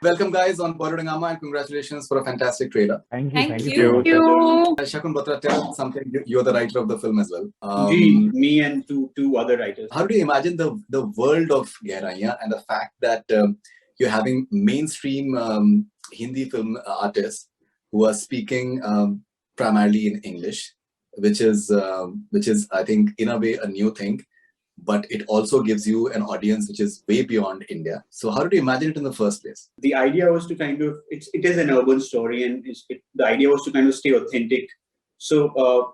Welcome guys on Bollywood Hungama and congratulations for a fantastic trailer. Thank you. Shakun, Batra, tell us something. You're the writer of the film as well. Me and two other writers. How do you imagine the world of Gehraiyaan and the fact that you're having mainstream Hindi film artists who are speaking primarily in English, which is I think in a way a new thing, but it also gives you an audience which is way beyond India. So how did you imagine it in the first place? The idea was to kind of, it is an urban story, and the idea was to kind of stay authentic. So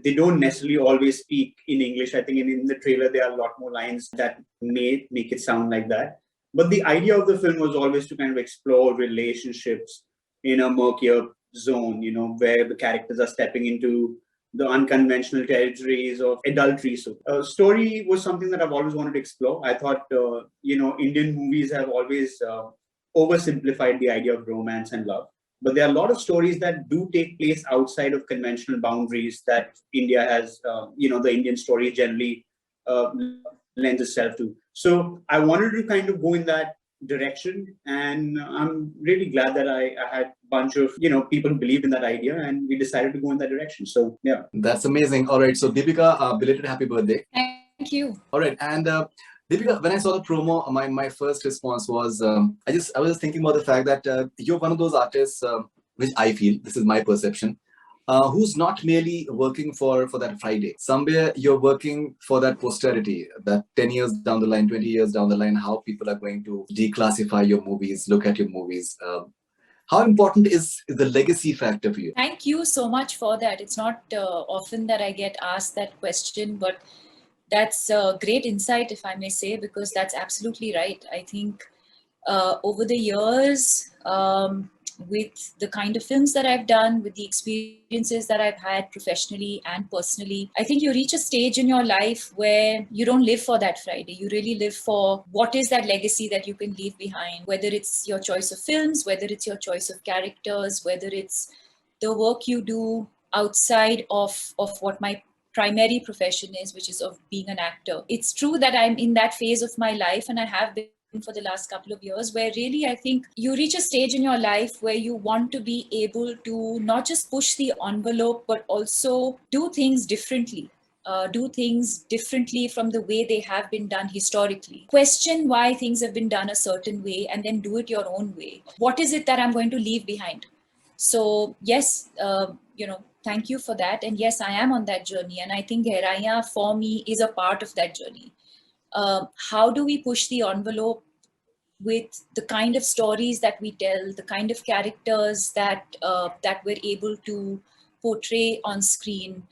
they don't necessarily always speak in English. I think in the trailer there are a lot more lines that may make it sound like that. But the idea of the film was always to kind of explore relationships in a murkier zone, you know, where the characters are stepping into the unconventional territories of adultery. So story was something that I've always wanted to explore. I thought, Indian movies have always oversimplified the idea of romance and love. But there are a lot of stories that do take place outside of conventional boundaries that India has, the Indian story generally lends itself to. So I wanted to kind of go in that direction, and I'm really glad that I had a bunch of people who believed in that idea, and we decided to go in that direction. So yeah, that's amazing. All right, so Deepika, belated happy birthday. Thank you. All right, and Deepika, when I saw the promo, my first response was I was just thinking about the fact that you're one of those artists which I feel, this is my perception, who's not merely working for that Friday. Somewhere you're working for that posterity, that 10 years down the line, 20 years down the line, how people are going to declassify your movies, look at your movies. How important is the legacy factor for you? Thank you so much for that. It's not often that I get asked that question, but that's a great insight, if I may say, because that's absolutely right. I think over the years, with the kind of films that I've done, with the experiences that I've had professionally and personally, I think you reach a stage in your life where you don't live for that Friday. You really live for what is that legacy that you can leave behind, whether it's your choice of films, whether it's your choice of characters, whether it's the work you do outside of what my primary profession is, which is of being an actor. It's true that I'm in that phase of my life, and I have been for the last couple of years, where really I think you reach a stage in your life where you want to be able to not just push the envelope, but also do things differently. Do things differently from the way they have been done historically. Question why things have been done a certain way, and then do it your own way. What is it that I'm going to leave behind? So yes, thank you for that. And yes, I am on that journey. And I think Gehraiyaan for me is a part of that journey. How do we push the envelope with the kind of stories that we tell, the kind of characters that we're able to portray on screen,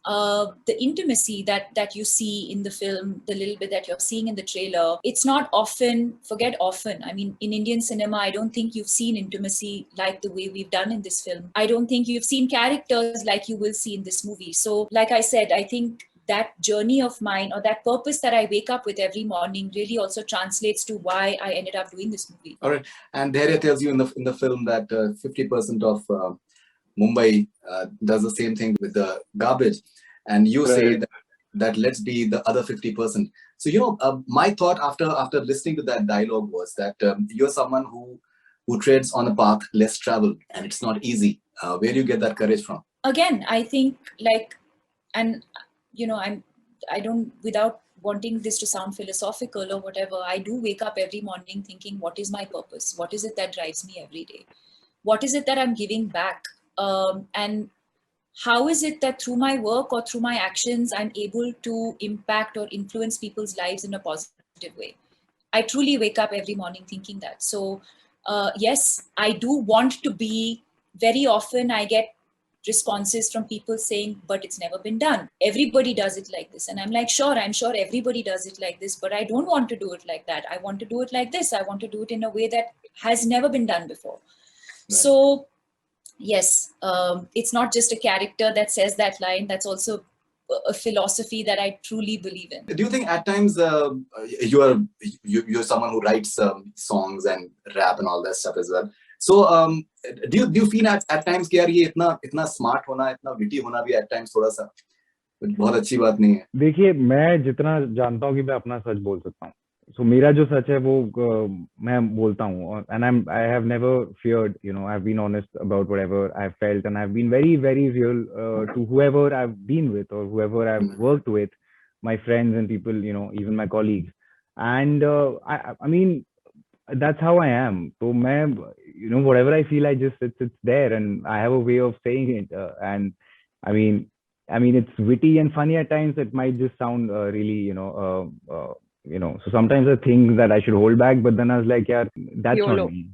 the intimacy that you see in the film, the little bit that you're seeing in the trailer. It's not often, forget often. I mean, in Indian cinema, I don't think you've seen intimacy like the way we've done in this film. I don't think you've seen characters like you will see in this movie. So like I said, I think that journey of mine, or that purpose that I wake up with every morning, really also translates to why I ended up doing this movie. All right, and Dhairya tells you in the film that 50% of Mumbai does the same thing with the garbage, and you say that let's be the other 50%. So my thought after listening to that dialogue was that you're someone who treads on a path less traveled, and it's not easy. Where do you get that courage from? Again, I think I don't, without wanting this to sound philosophical or whatever, I do wake up every morning thinking, what is my purpose? What is it that drives me every day? What is it that I'm giving back? And how is it that through my work or through my actions, I'm able to impact or influence people's lives in a positive way? I truly wake up every morning thinking that. So yes, I do want to be, very often I get responses from people saying, but it's never been done. Everybody does it like this. And I'm like, I'm sure everybody does it like this, but I don't want to do it like that. I want to do it like this. I want to do it in a way that has never been done before. Right. So yes, it's not just a character that says that line. That's also a philosophy that I truly believe in. Do you think at times you're someone who writes songs and rap and all that stuff as well? So do you feel at times कि यार ये इतना smart होना, इतना witty होना भी at times थोड़ा सा बहुत अच्छी बात नहीं है? देखिए, मैं जितना जानता हूँ कि मैं अपना सच बोल सकता हूँ, so मेरा जो सच है वो मैं बोलता हूँ, and I have never feared, I've been honest about whatever I've felt, and I've been very, very real to whoever I've been with or whoever I've worked with, my friends and people, even my colleagues. And I mean, that's how I am. So मैं, whatever I feel, it's there, and I have a way of saying it. And I mean, it's witty and funny at times. It might just sound really, so sometimes I think that I should hold back, but then I was like, yeah, that's YOLO. not me.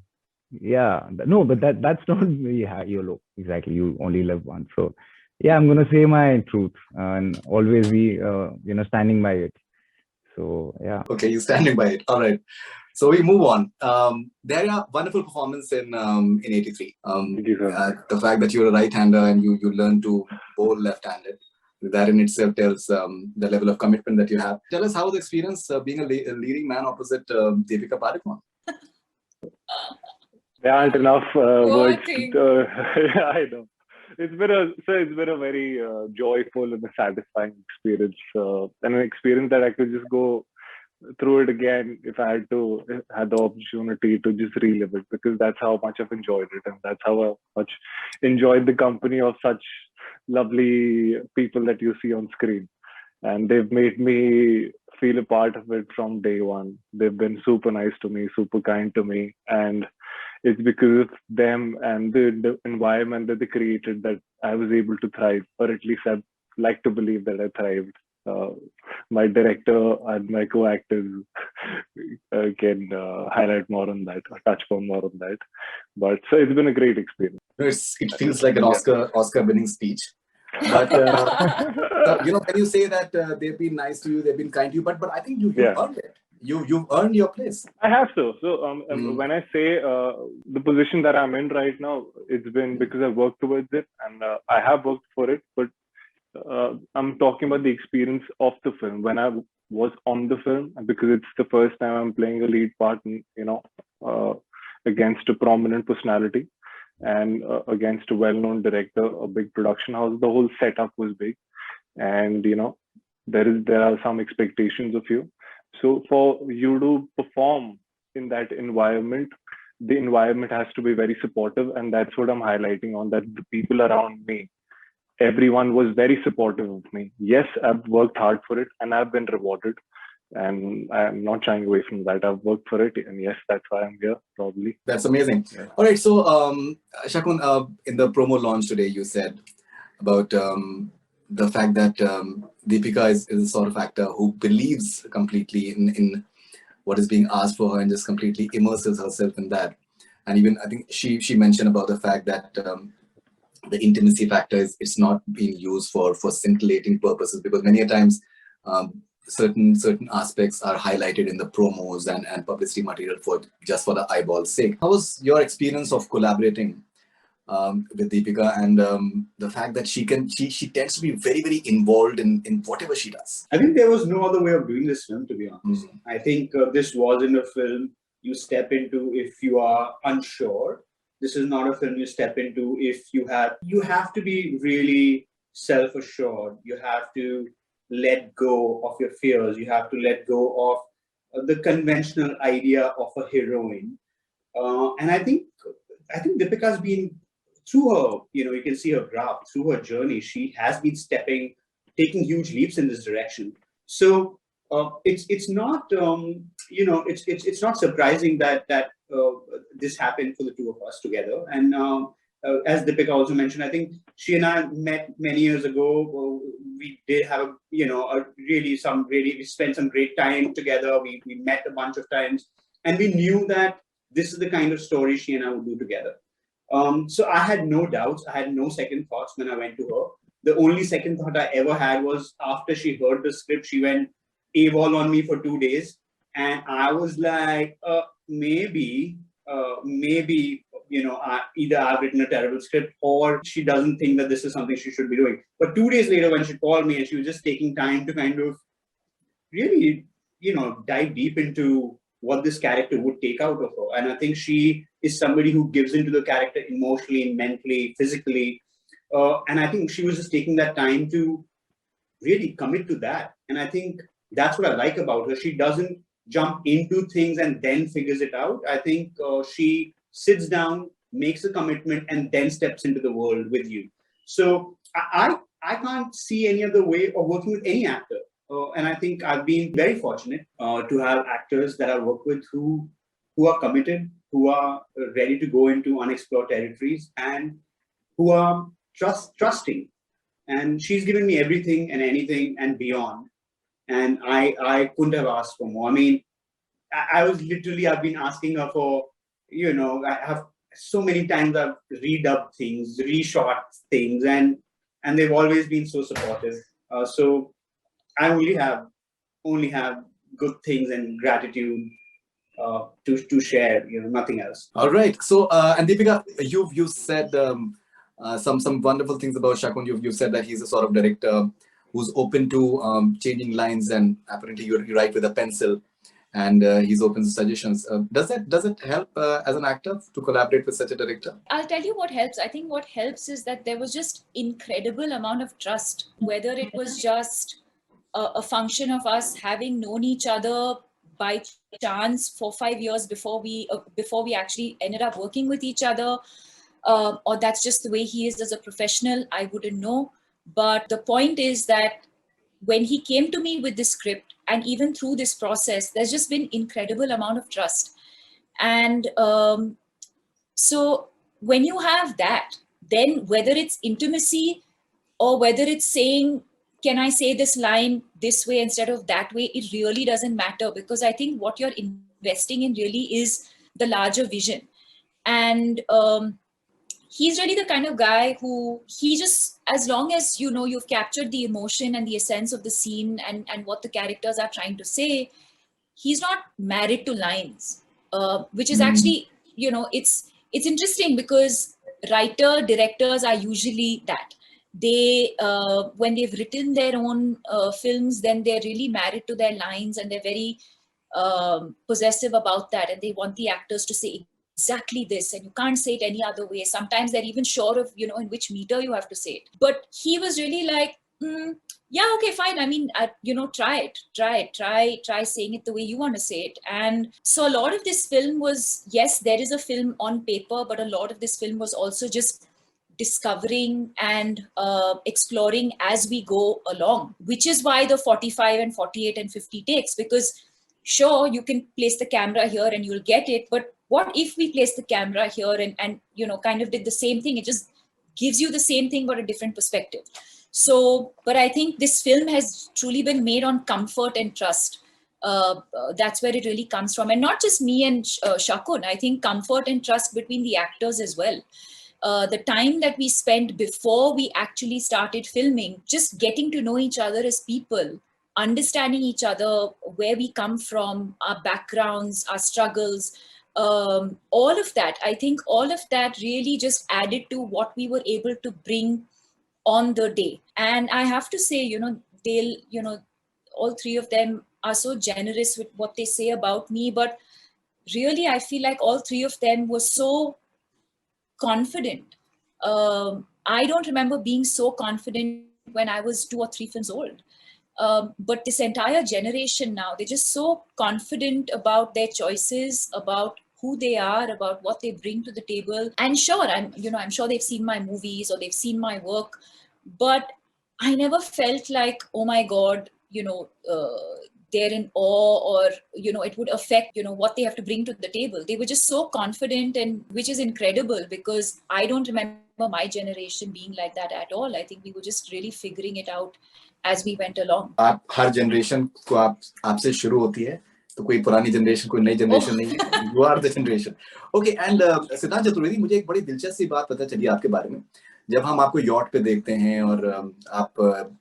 Yeah, no, but that's not me. Yeah, YOLO. Exactly. You only live once. So yeah, I'm gonna say my truth and always be, standing by it. So yeah. Okay, you're standing by it. All right. So we move on. Dhairya, wonderful performance in '83. Thank you, sir. The fact that you're a right-hander and you learn to bowl left-handed, that in itself tells the level of commitment that you have. Tell us how the experience being a leading man opposite Deepika Padukone. There aren't enough words. thing. I know. It's been a very joyful and a satisfying experience, and an experience that I could just go through it again if I had the opportunity to just relive it, because that's how much I've enjoyed it, and that's how much enjoyed the company of such lovely people that you see on screen. And they've made me feel a part of it from day one. They've been super nice to me, super kind to me, and it's because of them and the environment that they created that I was able to thrive, or at least I'd like to believe that I thrived. My director and my co-actors can highlight more on that, or touch upon more on that. But so it's been a great experience. It feels like an Oscar-winning speech. But when you say that they've been nice to you, they've been kind to you, but I think you've earned it. You've earned your place. I have so. So when I say the position that I'm in right now, it's been because I've worked towards it, and I have worked for it. But I'm talking about the experience of the film when I was on the film, because it's the first time I'm playing a lead part, against a prominent personality and against a well-known director, a big production house. The whole setup was big, and there are some expectations of you. So for you to perform in that environment, the environment has to be very supportive, and that's what I'm highlighting on, that the people around me, everyone was very supportive of me. Yes, I've worked hard for it and I've been rewarded, and I'm not shying away from that. I've worked for it, and yes, that's why I'm here, probably. That's amazing. Yeah. All right, so Shakun, in the promo launch today, you said about the fact that Deepika is a sort of actor who believes completely in what is being asked for her and just completely immerses herself in that. And even I think she mentioned about the fact that the intimacy factor it's not being used for scintillating purposes, because many a times certain aspects are highlighted in the promos and publicity material for the eyeball's sake. How was your experience of collaborating with Deepika, and the fact that she tends to be very, very involved in whatever she does? I think there was no other way of doing this film, to be honest. I think this wasn't a film you step into if you are unsure. This is not a film you step into if you have to be really self-assured. You have to let go of your fears. You have to let go of the conventional idea of a heroine. And I think Deepika's been, through her, you can see her graph, through her journey, she has been taking huge leaps in this direction. So it's not, it's not surprising that this happened for the two of us together. And as Deepika also mentioned, I think she and I met many years ago. We did have we spent some great time together. We met a bunch of times, and we knew that this is the kind of story she and I would do together. So I had no doubts. I had no second thoughts when I went to her. The only second thought I ever had was after she heard the script, she went AWOL on me for 2 days. And I was like, maybe, either I've written a terrible script or she doesn't think that this is something she should be doing. But 2 days later, when she called me and she was just taking time to kind of really, dive deep into what this character would take out of her. And I think she is somebody who gives into the character emotionally, mentally, physically. And I think she was just taking that time to really commit to that. And I think that's what I like about her. She doesn't jump into things and then figures it out. I think she sits down, makes a commitment, and then steps into the world with you. So I can't see any other way of working with any actor. And I think I've been very fortunate to have actors that I work with who are committed, who are ready to go into unexplored territories, and who are trusting. And she's given me everything and anything and beyond. And I couldn't have asked for more. I mean, I've been asking her for, I have so many times I've redubbed things, reshot things, and they've always been so supportive. So I only have good things and gratitude to share, nothing else. All right. So, and Deepika, you've said some wonderful things about Shakun. You've said that he's a sort of director who's open to changing lines, and apparently you write with a pencil, and he's open to suggestions. Does it help as an actor to collaborate with such a director? I'll tell you what helps. I think what helps is that there was just incredible amount of trust, whether it was just a function of us having known each other by chance 4-5 years before we actually ended up working with each other, or that's just the way he is as a professional. I wouldn't know. But the point is that when he came to me with this script, and even through this process, there's just been incredible amount of trust. And so when you have that, then whether it's intimacy or whether it's saying, can I say this line this way instead of that way, it really doesn't matter, because I think what you're investing in really is the larger vision. And he's really the kind of guy who, he just, as long as you've captured the emotion and the essence of the scene and what the characters are trying to say, he's not married to lines, which is actually, it's interesting, because directors are usually that. They when they've written their own films, then they're really married to their lines, and they're very possessive about that, and they want the actors to say exactly this, and you can't say it any other way. Sometimes they're even sure of in which meter you have to say it. But he was really like, yeah, okay, fine. I mean, try saying it the way you want to say it. And so a lot of this film was, yes, there is a film on paper, but a lot of this film was also just discovering and exploring as we go along, which is why the 45 and 48 and 50 takes, because sure, you can place the camera here and you'll get it, but what if we place the camera here and kind of did the same thing? It just gives you the same thing but a different perspective. So, but I think this film has truly been made on comfort and trust. That's where it really comes from, and not just me and Shakun. I think comfort and trust between the actors as well. The time that we spent before we actually started filming, just getting to know each other as people, understanding each other, where we come from, our backgrounds, our struggles, all of that. I think all of that really just added to what we were able to bring on the day. And I have to say, all three of them are so generous with what they say about me, but really I feel like all three of them were so confident. I don't remember being so confident when I was 2 or 3 films old. But this entire generation now, they're just so confident about their choices, about who they are, about what they bring to the table. And sure, I'm sure they've seen my movies or they've seen my work, but I never felt like, oh my God, they're in awe, or it would affect what they have to bring to the table. They were just so confident, and which is incredible, because I don't remember my generation being like that at all. I think we were just really figuring it out as we went along. आप हर generation को आपसे शुरू होती है, तो कोई पुरानी generation कोई नई जनरेशन नहीं है. You are the generation. Okay, and सिद्धांत चतुर्वेदी, मुझे एक बड़ी दिलचस्प सी बात पता चली आपके बारे में. जब हम आपको यॉट पे देखते हैं और आप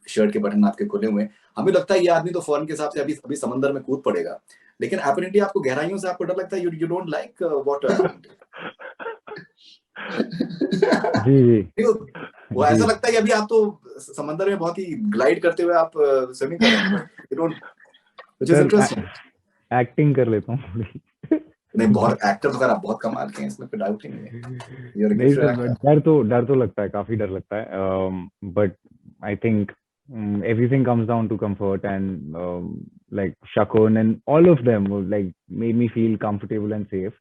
शर्ट के बटन आपके खुले हुए, हमें लगता है ये आदमी तो फौरन के हिसाब से अभी समंदर में कूद पड़ेगा, लेकिन अपैरेंटली आपको गहराइयों से आपको डर लगता है. You don't like water. जी वो ऐसा लगता है कि अभी आप तो समंदर में बहुत ही ग्लाइड करते हुए आप स्विमिंग कर रहे हैं. You don't, which is interesting. Acting कर लेता हूँ. नहीं, बहुत एक्टर वगैरह आप बहुत कमाल के हैं, इसमें कोई डाउट ही नहीं है. डर तो लगता है, काफी डर लगता है, but I think everything comes down to comfort, and like Shakun and all of them were like made me feel comfortable and safe.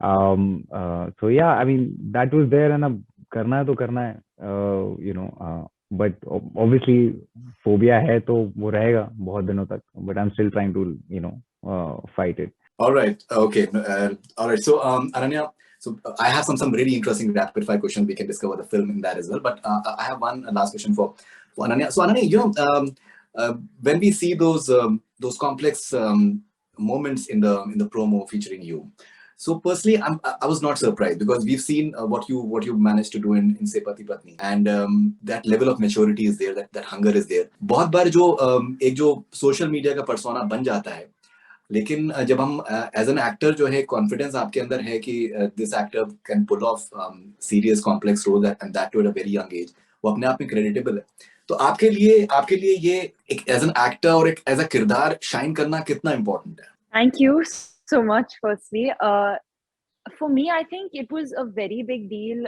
So yeah, I mean that was there, and अब करना है तो करना है, but obviously phobia है तो वो रहेगा बहुत दिनों तक, but I'm still trying to fight it. All right. Okay. All right. So, Ananya, so I have some really interesting rapid fire questions. We can discover the film in that as well. But I have one last question for Ananya. So, Ananya, when we see those complex moments in the promo featuring you, so personally, I was not surprised, because we've seen what you managed to do in Say Pati Patni, and that level of maturity is there, that hunger is there. बहुत बार एक जो social media का persona बन जाता है, लेकिन जब हम एज एन एक्टर जो है कॉन्फिडेंस आपके अंदर है कि this actor can pull off serious complex role and that too at a very young age, वो अपने आप में क्रेडिटेबल है. तो आपके लिए ये एक एज एन एक्टर और एक एज अ किरदार शाइन करना कितना इम्पोर्टेंट है? Thank you so much, firstly. For me, I think it was a very big deal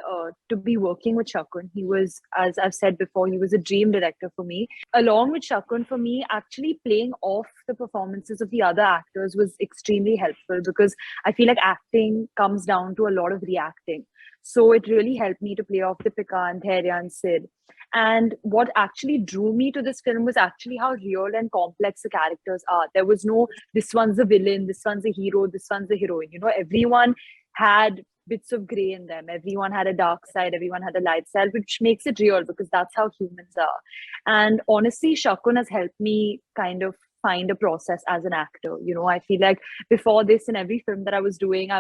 to be working with Shakun. He was, as I've said before, he was a dream director for me. Along with Shakun, for me, actually playing off the performances of the other actors was extremely helpful, because I feel like acting comes down to a lot of reacting. So it really helped me to play off Deepika and Dhairya and Sid. And what actually drew me to this film was actually how real and complex the characters are. There was no, this one's a villain, this one's a hero, this one's a heroine. Everyone had bits of gray in them. Everyone had a dark side, everyone had a light side, which makes it real, because that's how humans are. And honestly, Shakun has helped me kind of find a process as an actor. I feel like before this, in every film that I was doing,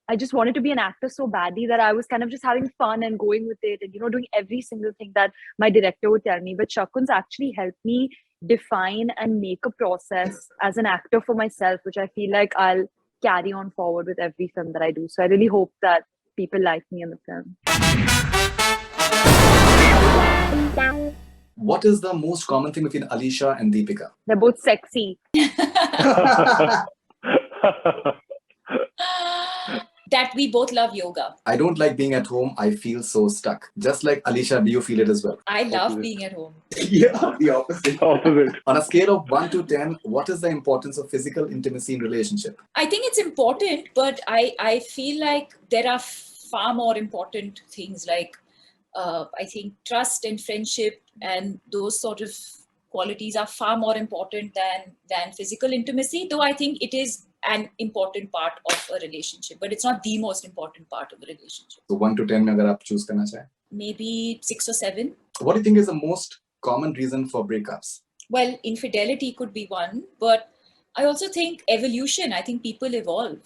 I just wanted to be an actor so badly that I was kind of just having fun and going with it and, doing every single thing that my director would tell me. But Shakun's actually helped me define and make a process as an actor for myself, which I feel like I'll carry on forward with every film that I do. So I really hope that people like me in the film. What is the most common thing between Alisha and Deepika? They're both sexy. That we both love yoga. I don't like being at home. I feel so stuck. Just like Alisha, do you feel it as well? I love being at home. Yeah, the opposite. On a scale of 1 to 10, what is the importance of physical intimacy in relationship? I think it's important, but I feel like there are far more important things, like I think trust and friendship and those sort of qualities are far more important than physical intimacy, though I think it is an important part of a relationship, but it's not the most important part of a relationship. So 1 to 10 mein agar aap choose karna chahe? Maybe 6 or 7. What do you think is the most common reason for breakups? Well, infidelity could be one, but I also think evolution. I think people evolve.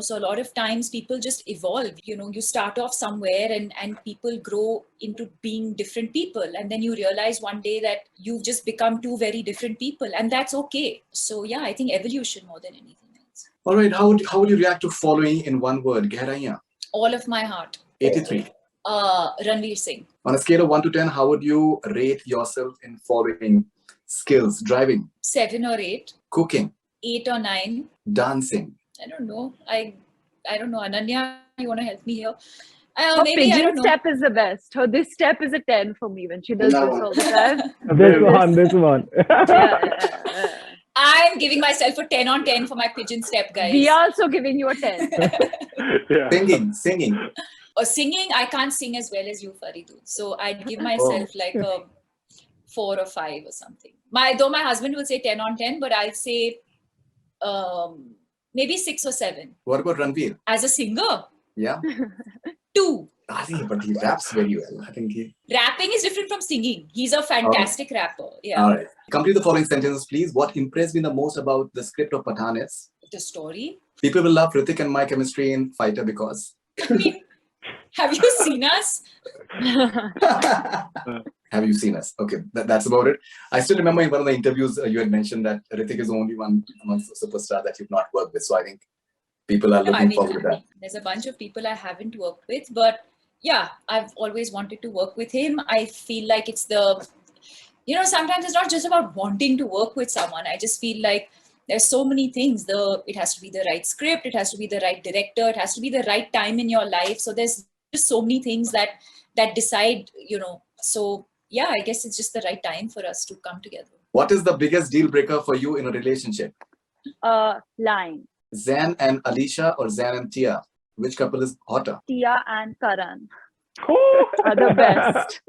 So a lot of times people just evolve. You start off somewhere and people grow into being different people, and then you realize one day that you've just become two very different people, and that's okay. So yeah, I think evolution more than anything else. All right, how would you react to following in one word? Gehraiyaan. All of my heart. 83. Ranveer Singh. On a scale of 1 to 10, how would you rate yourself in following? Skills? Driving? 7 or 8. Cooking? 8 or 9. Dancing? I don't know. I don't know. Ananya, you want to help me here? Her Maybe I don't know. step is the best. This step is a 10 for me when she does this all the time. This one. Yeah. I'm giving myself a 10 on 10 for my pigeon step, guys. We are also giving you a 10. Yeah. Singing. Singing, I can't sing as well as you, Faridoon. So I'd give myself like a 4 or 5 or something. Though my husband will say 10 on 10, but I'll say maybe 6 or 7. What about Ranveer? As a singer? Yeah. 2. I think, but he raps very well. I think Rapping is different from singing. He's a fantastic rapper. Yeah. All right. Complete the following sentences, please. What impressed me the most about the script of Pathan is? The story. People will love Hrithik and my chemistry in Fighter because. I mean, have you seen us? Have you seen us? Okay, that's about it. I still remember in one of the interviews you had mentioned that Hrithik is the only one amongst the superstars that you've not worked with. So I think people are looking forward to that. There's a bunch of people I haven't worked with, but yeah, I've always wanted to work with him. I feel like it's sometimes it's not just about wanting to work with someone. I just feel like there's so many things. It has to be the right script, it has to be the right director, it has to be the right time in your life. So there's just so many things that decide, So yeah, I guess it's just the right time for us to come together. What is the biggest deal breaker for you in a relationship? Lying. Zain and Alicia or Zain and Tia? Which couple is hotter? Tia and Karan Oh, are the best.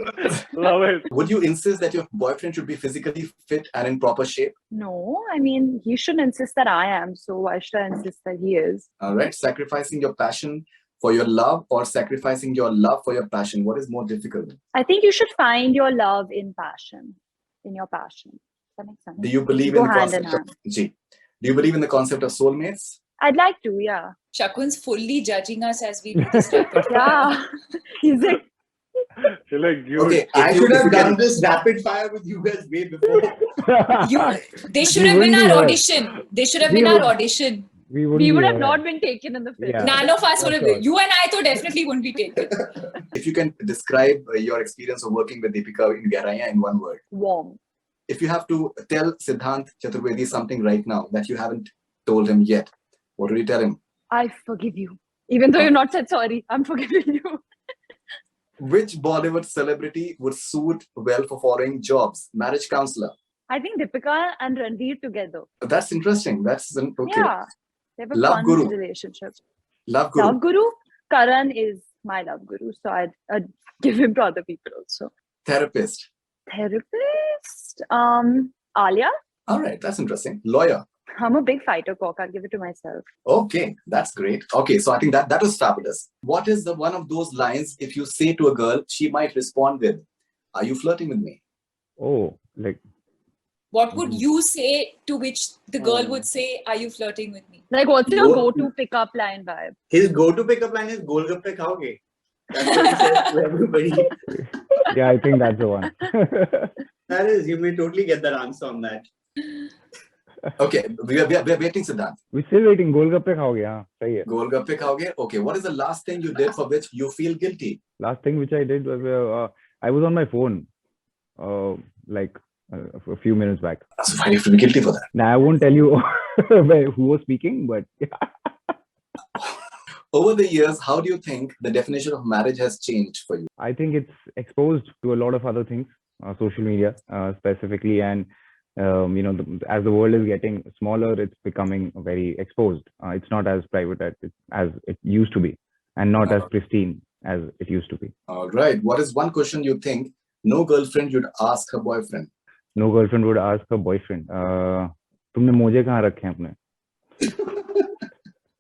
love it. Would you insist that your boyfriend should be physically fit and in proper shape? No, I mean, he should insist that I am. So why should I insist that he is? All right. Sacrificing your passion for your love or sacrificing your love for your passion? What is more difficult? I think you should find your love in passion, in your passion. Does that make sense? Do you believe Go in the hand in concept of hand. G? Do you believe in the concept of soulmates? I'd like to, yeah. Shakun's fully judging us as we do this rapid fire. Yeah. He's like, You're like, dude, Okay, I if should you have can- done this rapid fire with you guys way before. They should We have been wouldn't our be here. audition. They should have We been our would- audition. we we would have be not here. been taken in the film. Yeah. None of us would have Sure. been. You and I, though, definitely wouldn't be taken. If you can describe your experience of working with Deepika in Gehraiyaan in one word. Warm. If you have to tell Siddhant Chaturvedi something right now that you haven't told him yet, what would you tell him? I forgive you. Even though you've not said sorry, I'm forgiving you. Which Bollywood celebrity would suit well for following jobs? Marriage counselor. I think Deepika and Ranveer together. That's interesting. That's okay. Yeah. They have a Love fun guru. relationship. Love guru. Love guru. Karan is my love guru. So I'd give him to other people also. Therapist. Therapist. Alia. All right, that's interesting. Lawyer. I'm a big fighter cock. I'll give it to myself. Okay, that's great. Okay, so I think that was fabulous. What is the one of those lines if you say to a girl, she might respond with, "Are you flirting with me?" Oh, like What would you say to which the girl would say, "Are you flirting with me?" Like, what's your Go- go-to pickup line vibe? His go-to pickup line is Golgappe khaoge. That's what he says to everybody. yeah, I think that's the one. That is, you may totally get that answer on that. Okay, we are waiting, Siddhant. We're still waiting. Golgappe khaoge, हाँ, सही है. Golgappe khaoge. Okay, what is the last thing you did for which you feel guilty? Last thing which I did was I was on my phone, like a few minutes back. So why do you have to be guilty for that? Now I won't tell you who was speaking, but Over the years, how do you think the definition of marriage has changed for you? I think it's exposed to a lot of other things, social media specifically, and as the world is getting smaller, it's becoming very exposed. It's not as private as it used to be, and not as pristine as it used to be. All right. What is one question you think no girlfriend would ask her boyfriend? No girlfriend would ask her boyfriend, तुमने मोजे कहाँ रखे हैं अपने?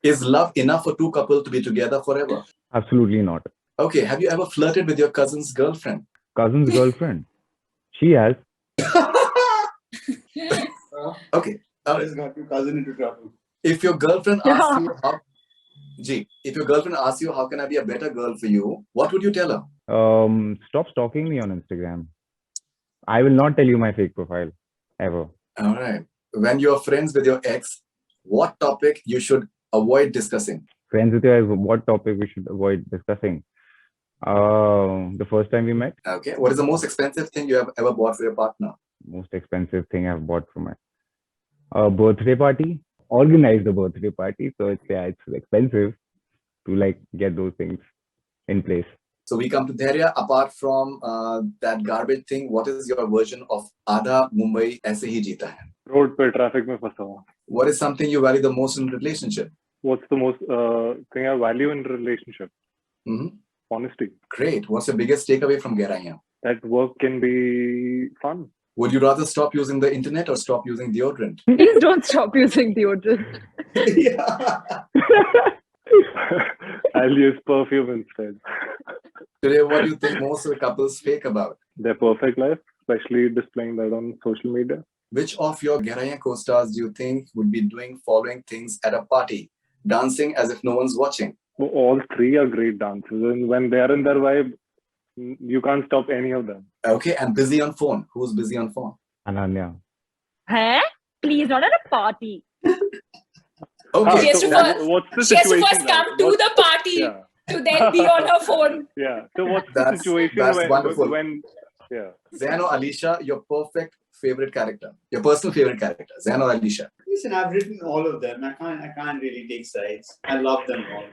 Is love enough for two couples to be together forever? Absolutely not. Okay. Have you ever flirted with your cousin's girlfriend? Cousin's girlfriend, she has. Okay. That got your cousin into trouble. If your girlfriend asks you how, if your girlfriend asks you how can I be a better girl for you, what would you tell her? Stop stalking me on Instagram. I will not tell you my fake profile ever. All right. When you're friends with your ex, what topic you should avoid discussing? Friends with you, what topic we should avoid discussing? The first time we met, Okay. What is the most expensive thing you have ever bought for your partner? most expensive thing I've bought for my birthday party. Organized a birthday party, so it's expensive to like get those things in place. So we come to Dhairya. Apart from that garbage thing, what is your version of Aadha Mumbai aise hi jeeta hai? road pe traffic mein phasa hua. What is something you value the most in a relationship? What's the most thing I value in a relationship? Hmm. Honesty. Great. What's your biggest takeaway from Gehraiyaan? That work can be fun. Would you rather stop using the internet or stop using deodorant? Please don't stop using deodorant. Yeah. I'll use perfume instead. Today, what do you think most of the couples fake about? Their perfect life, especially displaying that on social media. Which of your Gehraiyaan co-stars do you think would be doing following things at a party? Dancing as if no one's watching. Well, all three are great dancers, and when they are in their vibe, you can't stop any of them. Okay, and busy on phone. Who's busy on phone? Ananya. Huh? Please, not at a party. Okay, She has so to that- first- what's the She has to situation? first come like? to What's- the party Yeah, to then be on her phone. yeah. So what's the That's- situation that's when, wonderful. yeah. Zain or Alicia, your perfect favorite character, your personal favorite character, Zain or Alicia? Listen, I've written all of them. I can't really take sides. I love them all.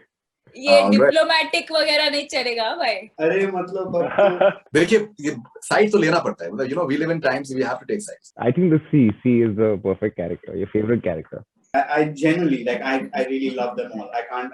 ये All right. Diplomatic वगैरह नहीं चलेगा भाई. अरे मतलब अब तो देखिए ये साइड तो लेना पड़ता है, मतलब you know we live in times we have to take sides. I think the C is the perfect character, your favorite character. I genuinely like I really love them all. I can't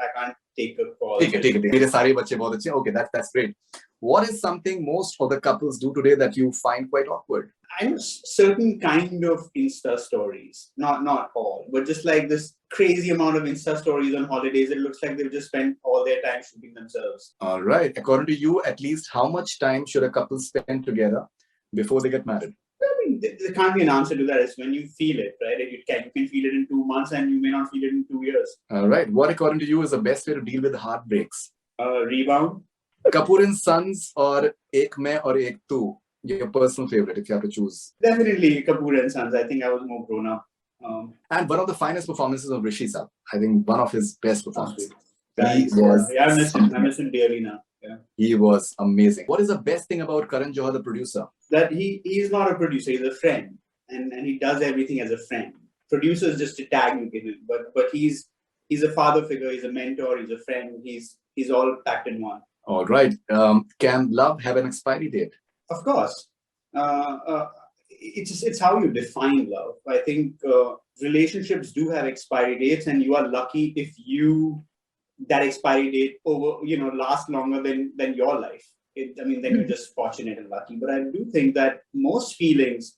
take a call. ठीक है मेरे सारे बच्चे बहुत अच्छे हैं. Okay, that's great. What is something most of the couples do today that you find quite awkward? I know certain kind of Insta stories, not all, but just like this crazy amount of Insta stories on holidays. It looks like they've just spent all their time shooting themselves. All right. According to you, at least how much time should a couple spend together before they get married? I mean, there can't be an answer to that. It's when you feel it, right? You can feel it in 2 months, and you may not feel it in 2 years. All right. What according to you is the best way to deal with heartbreaks? Rebound. Kapoor and Sons or Ek Main or Ek Tu? Your personal favorite, if you have to choose. Definitely Kapoor and Sons. I think I was more grown up. And one of the finest performances of Rishi Saab. I think one of his best performances. Thanks. He was. Yeah, I miss him dearly now. Yeah. He was amazing. What is the best thing about Karan Johar, the producer? That he is not a producer. He's a friend, and he does everything as a friend. Producer is just a tag you give him, but he's a father figure.'s a mentor. He's a friend. He's all packed in one. All right. Can love have an expiry date? Of course. It's how you define love. I think relationships do have expiry dates, and you are lucky if that expiry date lasts longer than your life. Then you're just fortunate and lucky. But I do think that most feelings,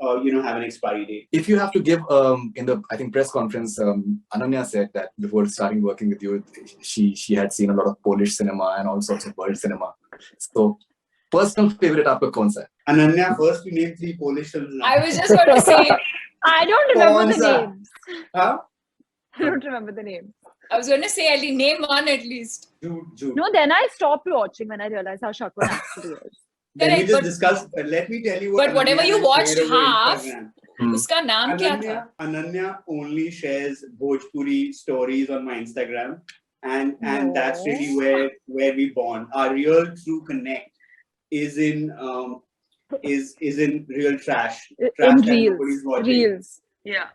have an expiry date. If you have to give, in the I think press conference, Ananya said that before starting working with you, she had seen a lot of Polish cinema and all sorts of world cinema. So, personal favorite आपका कौन सा है? Ananya, first you name 3 Polish films. Now. I was just going to say. I don't remember the Kwanzaa. names. Huh? I don't remember the names. I was going to say, Ali, name one at least. Jude. No, then I stopped watching when I realized how Shakun actually is. Then we Correct, just but- discuss. Let me tell you what. But whatever Ananya you has watched shared over half, Instagram. उसका नाम क्या था? Ananya only shares Bhojpuri stories on my Instagram, and that's really where we bond. Our real true connect is in real trash. Trash In that nobody's reels. watching. Reels. Yeah.